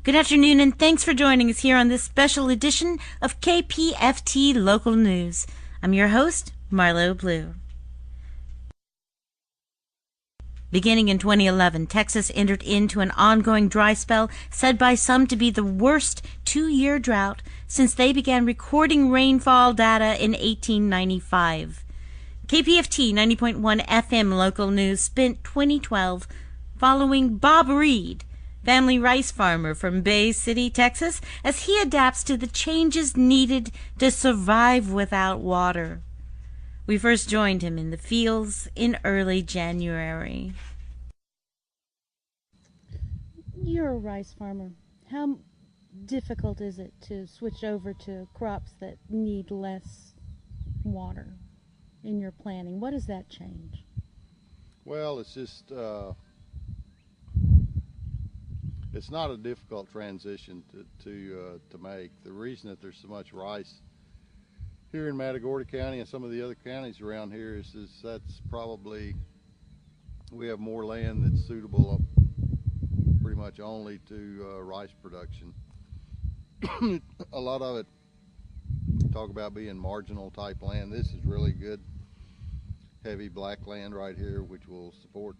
Good afternoon, and thanks for joining us here on this special edition of KPFT Local News. I'm your host, Marlo Blue. Beginning in 2011, Texas entered into an ongoing dry spell said by some to be the worst two-year drought since they began recording rainfall data in 1895. KPFT 90.1 FM Local News spent 2012 following Bob Reed, family rice farmer from Bay City, Texas, as he adapts to the changes needed to survive without water. We first joined him in the fields in early January. You're a rice farmer. How difficult is it to switch over to crops that need less water in your planning? What does that change? Well, it's just it's not a difficult transition to make. The reason that there's so much rice here in Matagorda County and some of the other counties around here is that's probably, we have more land that's suitable pretty much only to rice production. A lot of it talk about being marginal type land. This is really good heavy black land right here, which will support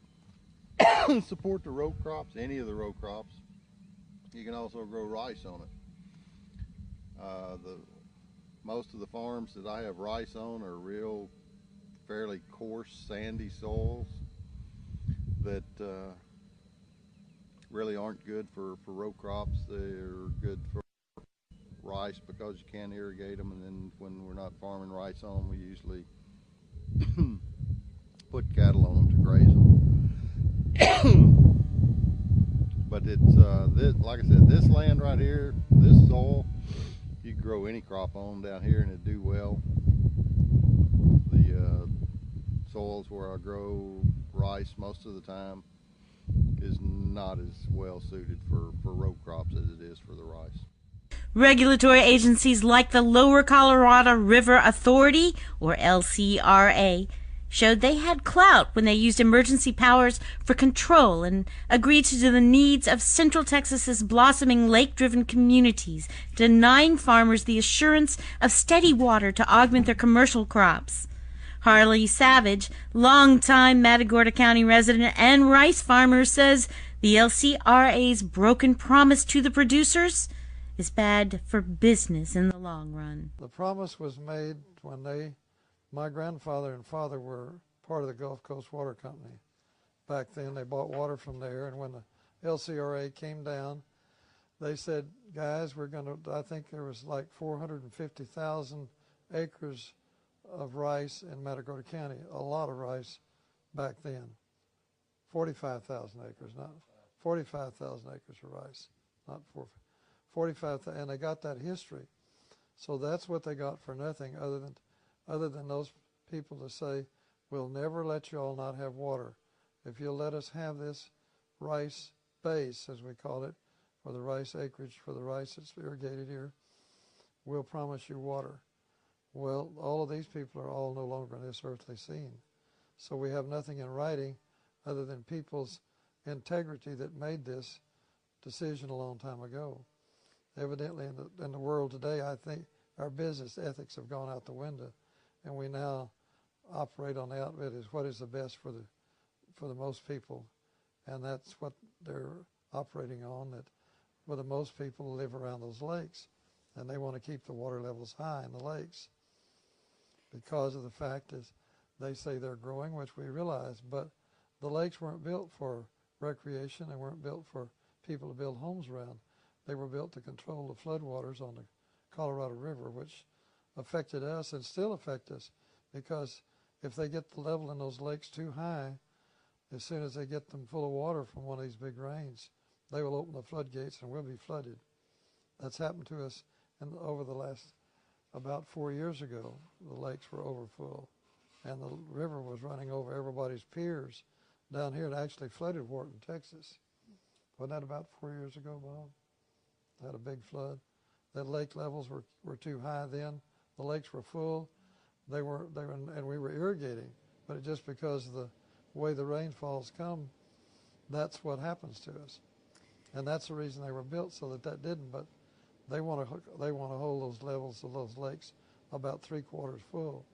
support the row crops, any of the row crops. You can also grow rice on it. Most of the farms that I have rice on are real fairly coarse sandy soils that really aren't good for row crops. They're good for rice because you can irrigate them, and then when we're not farming rice on them, we usually put cattle on them to graze them. But it's like I said, this land right here, this soil, you can grow any crop on down here and it'd do well. The soils where I grow rice most of the time is not as well suited for row crops as it is for the rice. Regulatory agencies like the Lower Colorado River Authority, or LCRA, showed they had clout when they used emergency powers for control and agreed to do the needs of Central Texas's blossoming lake-driven communities, denying farmers the assurance of steady water to augment their commercial crops. Harley Savage, longtime Matagorda County resident and rice farmer, says the LCRA's broken promise to the producers is bad for business in the long run. The promise was made when my grandfather and father were part of the Gulf Coast Water Company. Back then, they bought water from there, and when the LCRA came down, they said, guys, we're going to, I think there was like 450,000 acres of rice in Matagorda County, a lot of rice back then. 45,000 acres, not 45,000 acres of rice, not 45,000, and they got that history. So that's what they got for nothing, other than those people to say, we'll never let you all not have water. If you'll let us have this rice base, as we call it, for the rice acreage, for the rice that's irrigated here, we'll promise you water. Well, all of these people are all no longer in this earthly scene. So we have nothing in writing other than people's integrity that made this decision a long time ago. Evidently in the world today, I think our business ethics have gone out the window, and we now operate on the outlet as what is the best for the most people, and that's what they're operating on, that for the most people who live around those lakes, and they want to keep the water levels high in the lakes because of the fact is they say they're growing, which we realize, but the lakes weren't built for recreation. They weren't built for people to build homes around. They were built to control the floodwaters on the Colorado River, which affected us and still affect us, because if they get the level in those lakes too high, as soon as they get them full of water from one of these big rains, they will open the floodgates and we'll be flooded. That's happened to us over the last, about 4 years ago. The lakes were overfull and the river was running over everybody's piers down here. It actually flooded Wharton, Texas. Wasn't that about 4 years ago, Bob? Had a big flood. The lake levels were too high then. The lakes were full. They were, and we were irrigating, but just because of the way the rainfalls come, that's what happens to us. and that's the reason they were built, so that didn't. But they want to hold those levels of those lakes about 3/4 full.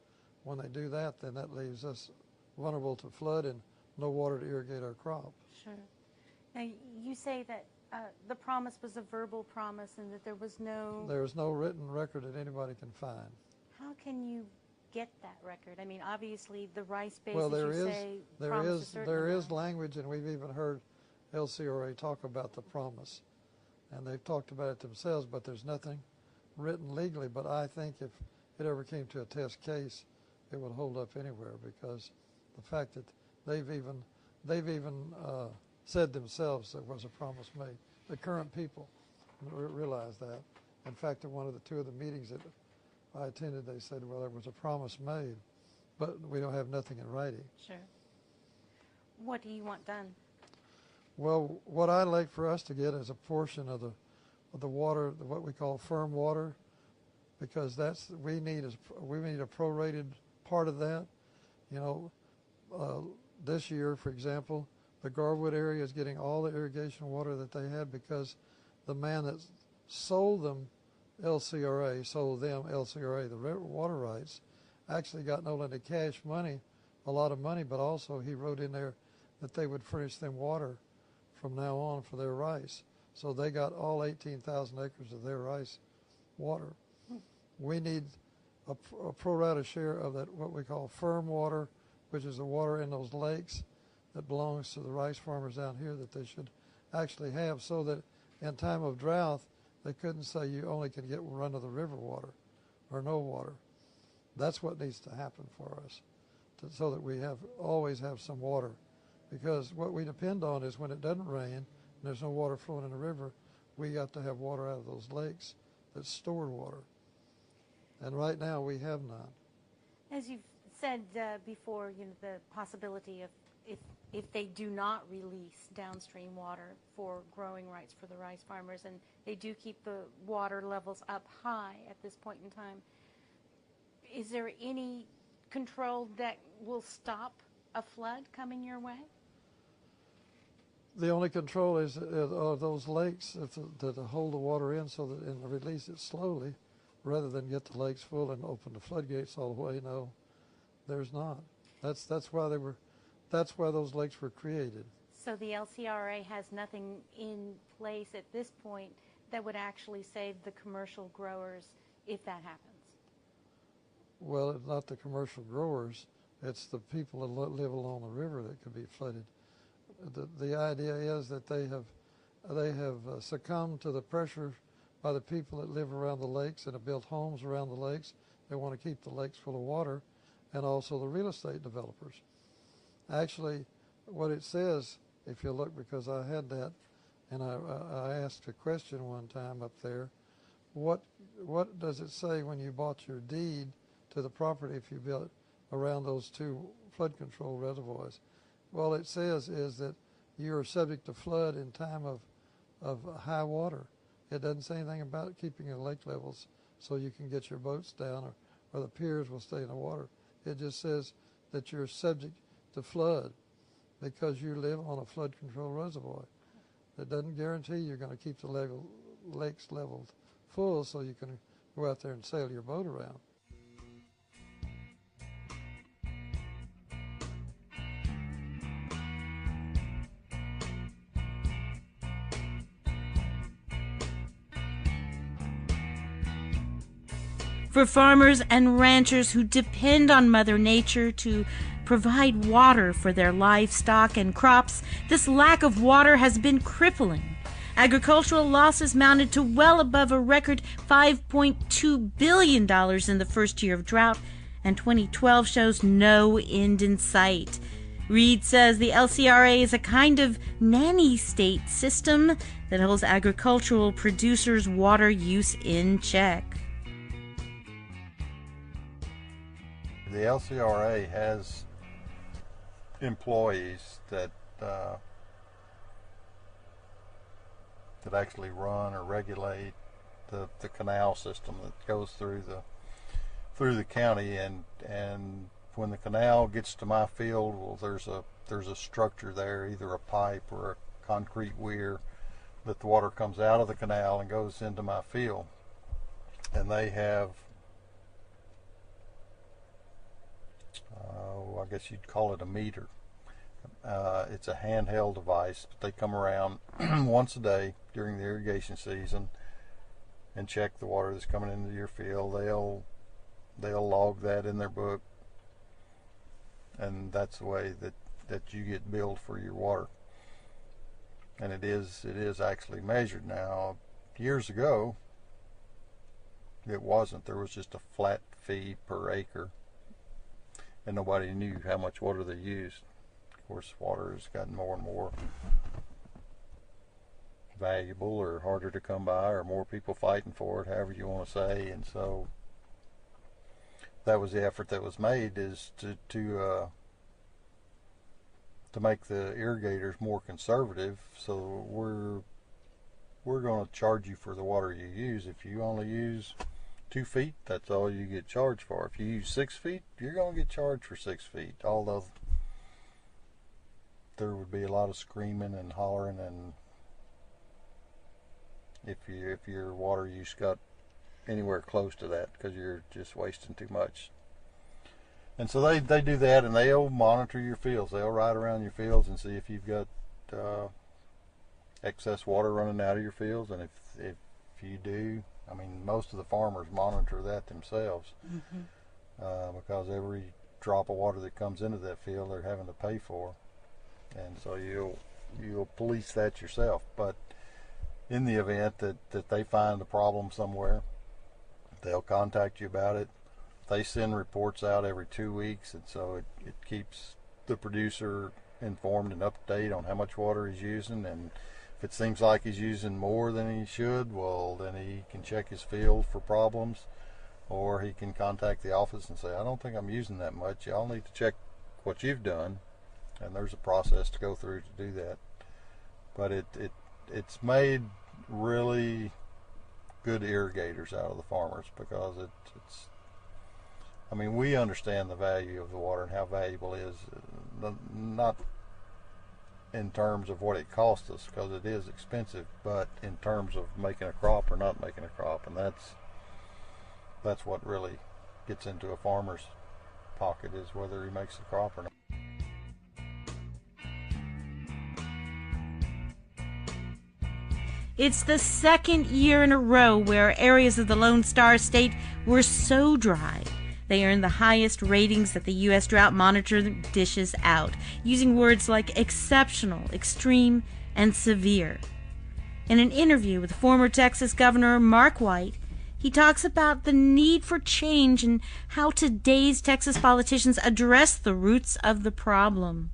When they do that, then that leaves us vulnerable to flood and no water to irrigate our crop. Sure. Now, you say that the promise was a verbal promise and that there was no written record that anybody can find. How can you get that record? I mean, obviously the rice base, well, as you say, there is language, and we've even heard LCRA talk about the promise, and they've talked about it themselves, but there's nothing written legally. But I think if it ever came to a test case, it would hold up anywhere, because the fact that they've even said themselves there was a promise made. The current people realize that. In fact, at one of the two of the meetings that I attended, they said, well, there was a promise made, but we don't have nothing in writing. Sure. What do you want done? Well, what I'd like for us to get is a portion of the water, what we call firm water, because we need a prorated part of that. You know, this year, for example, the Garwood area is getting all the irrigation water that they had because the man that sold them LCRA, the water rights, actually got not only cash money, a lot of money, but also he wrote in there that they would furnish them water from now on for their rice. So they got all 18,000 acres of their rice water. We need a pro rata share of that, what we call firm water, which is the water in those lakes that belongs to the rice farmers down here that they should actually have, so that in time of drought, they couldn't say you only can get run of the river water or no water. That's what needs to happen for us, so that we always have some water. Because what we depend on is when it doesn't rain and there's no water flowing in the river, we got to have water out of those lakes that's stored water. And right now we have none. As you've said before, you know, the possibility of if they do not release downstream water for growing rights for the rice farmers, and they do keep the water levels up high at this point in time, is there any control that will stop a flood coming your way? The only control is those lakes that hold the water in, so that and release it slowly, rather than get the lakes full and open the floodgates all the way. No, there's not. That's why those lakes were created. So the LCRA has nothing in place at this point that would actually save the commercial growers if that happens? Well, it's not the commercial growers. It's the people that live along the river that could be flooded. The idea is that they have succumbed to the pressure by the people that live around the lakes and have built homes around the lakes. They want to keep the lakes full of water, and also the real estate developers. Actually, what it says, if you look, because I had that, and I asked a question one time up there, what does it say when you bought your deed to the property if you built around those two flood control reservoirs? Well, it says is that you are subject to flood in time of high water. It doesn't say anything about keeping the lake levels so you can get your boats down or the piers will stay in the water. It just says that you're subject to flood because you live on a flood control reservoir. It doesn't guarantee you're going to keep the lakes leveled full so you can go out there and sail your boat around. For farmers and ranchers who depend on Mother Nature to provide water for their livestock and crops, this lack of water has been crippling. Agricultural losses mounted to well above a record $5.2 billion in the first year of drought, and 2012 shows no end in sight. Reed says the LCRA is a kind of nanny state system that holds agricultural producers' water use in check. The LCRA has employees that actually run or regulate the canal system that goes through the county, and when the canal gets to my field, well, there's a structure there, either a pipe or a concrete weir that the water comes out of the canal and goes into my field. And they have, I guess you'd call it a meter. It's a handheld device. They come around once a day during the irrigation season and check the water that's coming into your field. They'll log that in their book, and that's the way that you get billed for your water. And it is actually measured now. Years ago, it wasn't. There was just a flat fee per acre, and nobody knew how much water they used. Of course, water has gotten more and more valuable, or harder to come by, or more people fighting for it, however you want to say. And so that was the effort that was made, is to make the irrigators more conservative. So we're going to charge you for the water you use. If you only use 2 feet, that's all you get charged for. If you use 6 feet, you're going to get charged for 6 feet. Although there would be a lot of screaming and hollering, and if your water use got anywhere close to that, because you're just wasting too much. And so they do that, and they'll monitor your fields. They'll ride around your fields and see if you've got excess water running out of your fields. And if you do, I mean, most of the farmers monitor that themselves, because every drop of water that comes into that field, they're having to pay for. And so you'll police that yourself. But in the event that they find a problem somewhere, they'll contact you about it. They send reports out every 2 weeks, and so it keeps the producer informed and up to date on how much water he's using. And if it seems like he's using more than he should, well, then he can check his field for problems, or he can contact the office and say, I don't think I'm using that much. Y'all need to check what you've done. And there's a process to go through to do that. But it's made really good irrigators out of the farmers, because it's I mean, we understand the value of the water and how valuable it is, not in terms of what it costs us, because it is expensive, but in terms of making a crop or not making a crop. And that's what really gets into a farmer's pocket, is whether he makes a crop or not. It's the second year in a row where areas of the Lone Star State were so dry they earned the highest ratings that the U.S. Drought Monitor dishes out, using words like exceptional, extreme, and severe. In an interview with former Texas Governor Mark White, he talks about the need for change and how today's Texas politicians address the roots of the problem.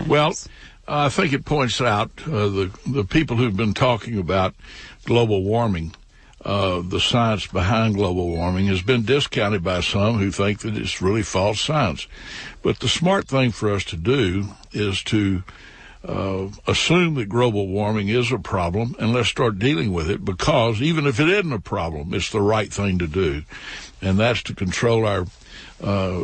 Well, I think it points out the people who've been talking about global warming, the science behind global warming, has been discounted by some who think that it's really false science. But the smart thing for us to do is to assume that global warming is a problem, and let's start dealing with it, because even if it isn't a problem, it's the right thing to do. And that's to control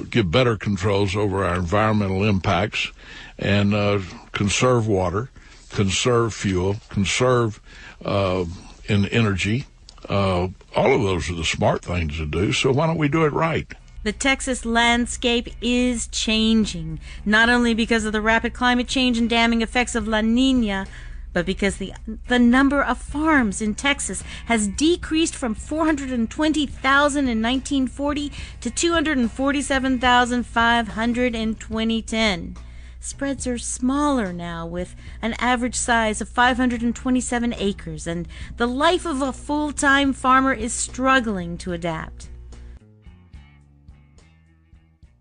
give better controls over our environmental impacts, and conserve water, conserve fuel, conserve in energy. All of those are the smart things to do, so why don't we do it right? The Texas landscape is changing, not only because of the rapid climate change and damming effects of La Nina, but because the number of farms in Texas has decreased from 420,000 in 1940 to 247,500 in 2010. Spreads are smaller now, with an average size of 527 acres, and the life of a full-time farmer is struggling to adapt.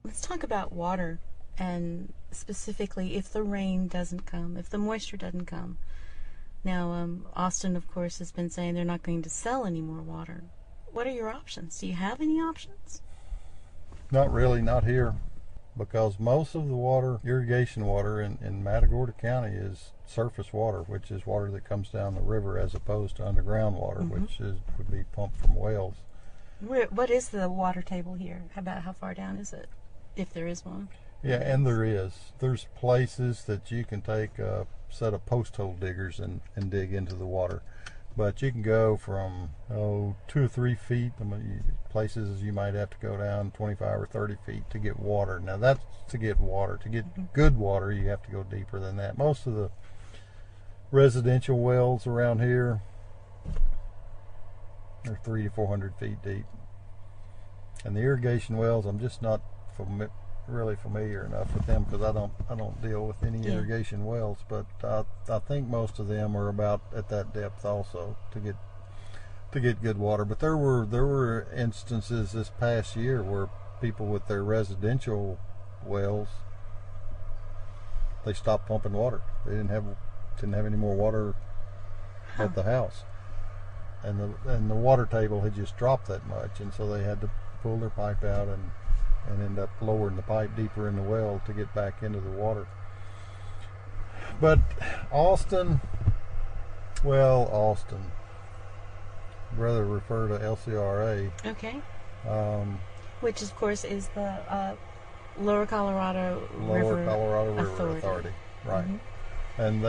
Let's talk about water, and specifically if the rain doesn't come, if the moisture doesn't come. Now, Austin, of course, has been saying they're not going to sell any more water. What are your options? Do you have any options? Not really, not here, because most of the water, irrigation water in Matagorda County, is surface water, which is water that comes down the river, as opposed to underground water, which would be pumped from wells. What is the water table here? How far down is it, if there is one? Yeah, and there's places that you can take a set of post hole diggers and dig into the water, but you can go from 2 or 3 feet. Places you might have to go down 25 or 30 feet to get water. Now that's to get water. To get good water, you have to go deeper than that. Most of the residential wells around here are 300 to 400 feet deep, and the irrigation wells, I'm just not really familiar enough with them because I don't deal with any irrigation wells, but I think most of them are about at that depth also to get good water. But there were instances this past year where people with their residential wells, they stopped pumping water. They didn't have any more water at the house, and the water table had just dropped that much, and so they had to pull their pipe out and end up lowering the pipe deeper in the well to get back into the water. But Austin, rather refer to LCRA. Okay. Which, of course, is the Lower Colorado River Authority. Right. Mm-hmm. And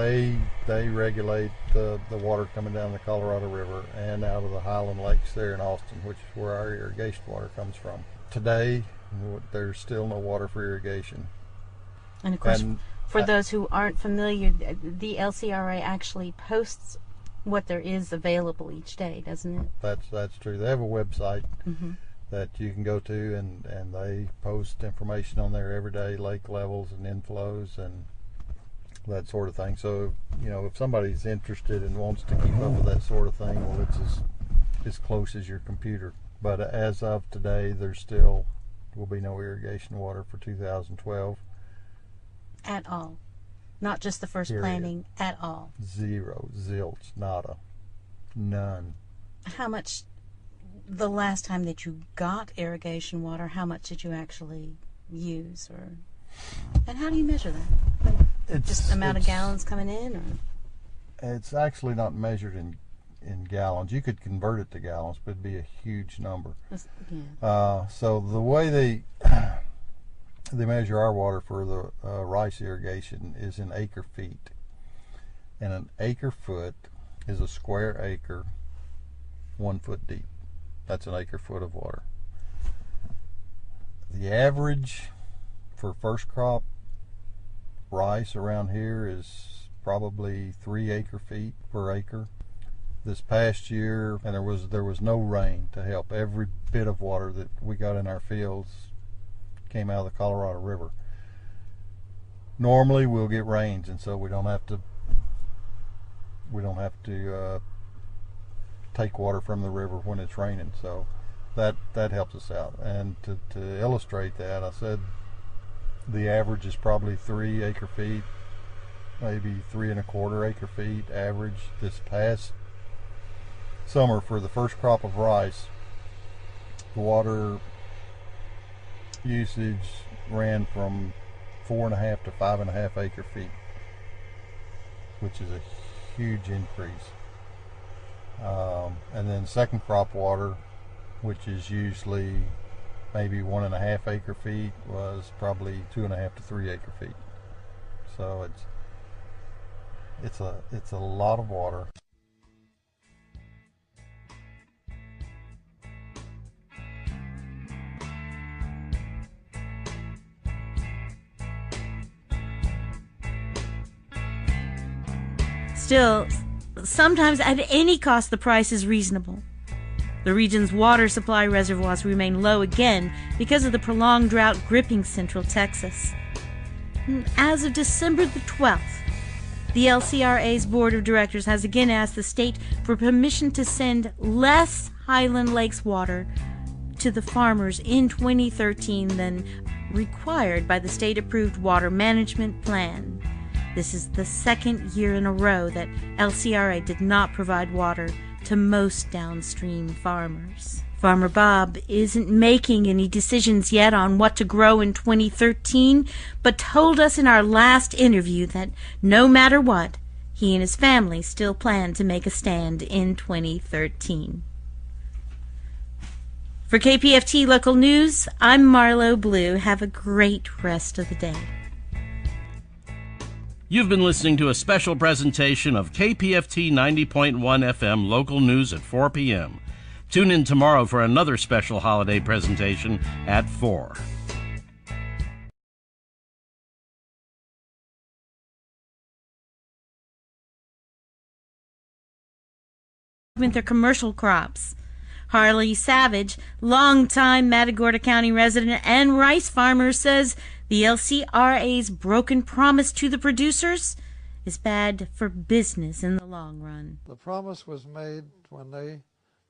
they regulate the water coming down the Colorado River and out of the Highland Lakes there in Austin, which is where our irrigation water comes from. Today, there's still no water for irrigation. And of course, for those who aren't familiar, the LCRA actually posts what there is available each day, doesn't it? That's true. They have a website that you can go to, and they post information on there every day, lake levels and inflows and that sort of thing. So, if somebody's interested and wants to keep up with that sort of thing, well, it's as close as your computer. But as of today, there still will be no irrigation water for 2012. At all. Not just the first planting, at all. Zero, zilch, nada, none. How much, the last time that you got irrigation water, how much did you actually use? And how do you measure that? Just the amount of gallons coming in? Or? It's actually not measured in gallons. You could convert it to gallons, but it'd be a huge number. So the way they measure our water for the rice irrigation is in acre feet, and an acre foot is a square acre 1 foot deep. That's an acre foot of water. The average for first crop rice around here is probably 3 acre feet per acre. This past year, and there was no rain to help. Every bit of water that we got in our fields came out of the Colorado River. Normally we'll get rains, and so we don't have to take water from the river when it's raining. So that helps us out. And to illustrate that, I said the average is probably 3 acre feet, maybe 3 1/4 acre feet average. This past summer, for the first crop of rice, the water usage ran from 4.5 to 5.5 acre feet, which is a huge increase. And then second crop water, which is usually maybe 1.5 acre feet, was probably 2.5 to 3 acre feet. So it's a lot of water. Still, sometimes at any cost the price is reasonable. The region's water supply reservoirs remain low again because of the prolonged drought gripping central Texas. As of December the 12th, the LCRA's board of directors has again asked the state for permission to send less Highland Lakes water to the farmers in 2013 than required by the state-approved water management plan. This is the second year in a row that LCRA did not provide water to most downstream farmers. Farmer Bob isn't making any decisions yet on what to grow in 2013, but told us in our last interview that no matter what, he and his family still plan to make a stand in 2013. For KPFT Local News, I'm Marlo Blue. Have a great rest of the day. You've been listening to a special presentation of KPFT 90.1 FM Local News at 4 p.m. Tune in tomorrow for another special holiday presentation at 4. Their commercial crops. Harley Savage, longtime Matagorda County resident and rice farmer, says the LCRA's broken promise to the producers is bad for business in the long run. The promise was made when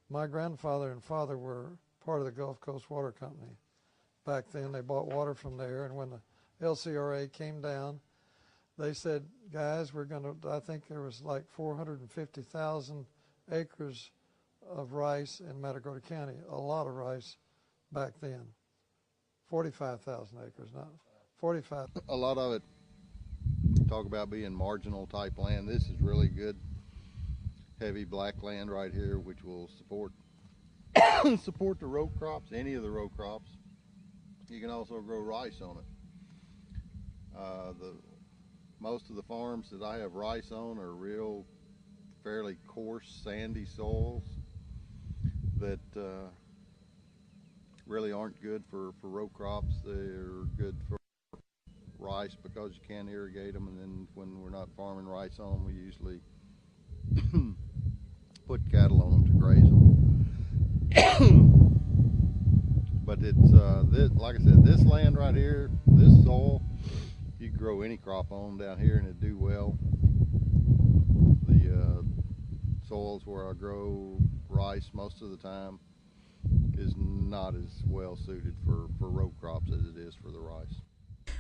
my grandfather and father were part of the Gulf Coast Water Company. Back then they bought water from there, and when the LCRA came down, they said, guys, I think there was like 450,000 acres of rice in Matagorda County, a lot of rice back then. 45,000 acres, not 45. A lot of it, talk about being marginal type land. This is really good, heavy black land right here, which will support support the row crops, any of the row crops. You can also grow rice on it. Most of the farms that I have rice on are real fairly coarse, sandy soils that really aren't good for row crops. They're good for rice because you can irrigate them, and then when we're not farming rice on them, we usually put cattle on them to graze them. But it's like I said, this land right here, this soil, you can grow any crop on down here and it'd do well. The soils where I grow rice most of the time is not as well suited for row crops as it is for the rice.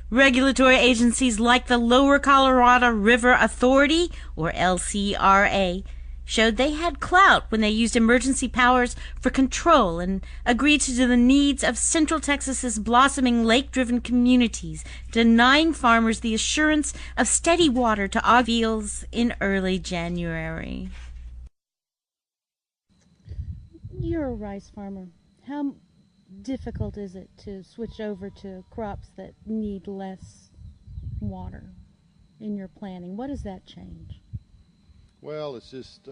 Regulatory agencies like the Lower Colorado River Authority, or LCRA, showed they had clout when they used emergency powers for control and agreed to do the needs of Central Texas's blossoming lake-driven communities, denying farmers the assurance of steady water to aug fields in early January. You're a rice farmer. How difficult is it to switch over to crops that need less water in your planning? What does that change? Well, it's just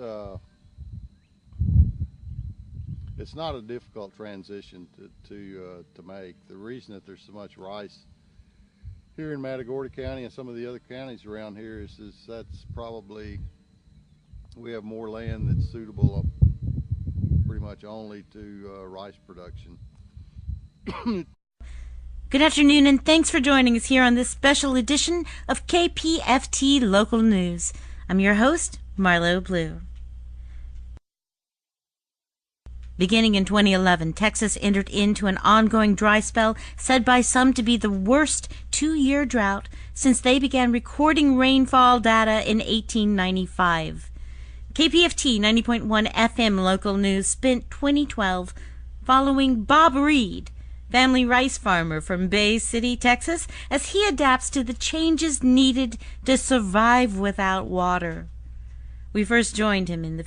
it's not a difficult transition to make. The reason that there's so much rice here in Matagorda County and some of the other counties around here is that's probably, we have more land that's suitable pretty much only to rice production. Good afternoon, and thanks for joining us here on this special edition of KPFT Local News. I'm your host, Marlo Blue. Beginning in 2011, Texas entered into an ongoing dry spell said by some to be the worst two-year drought since they began recording rainfall data in 1895. KPFT 90.1 FM Local News spent 2012 following Bob Reed, family rice farmer from Bay City, Texas, as he adapts to the changes needed to survive without water. We first joined him in the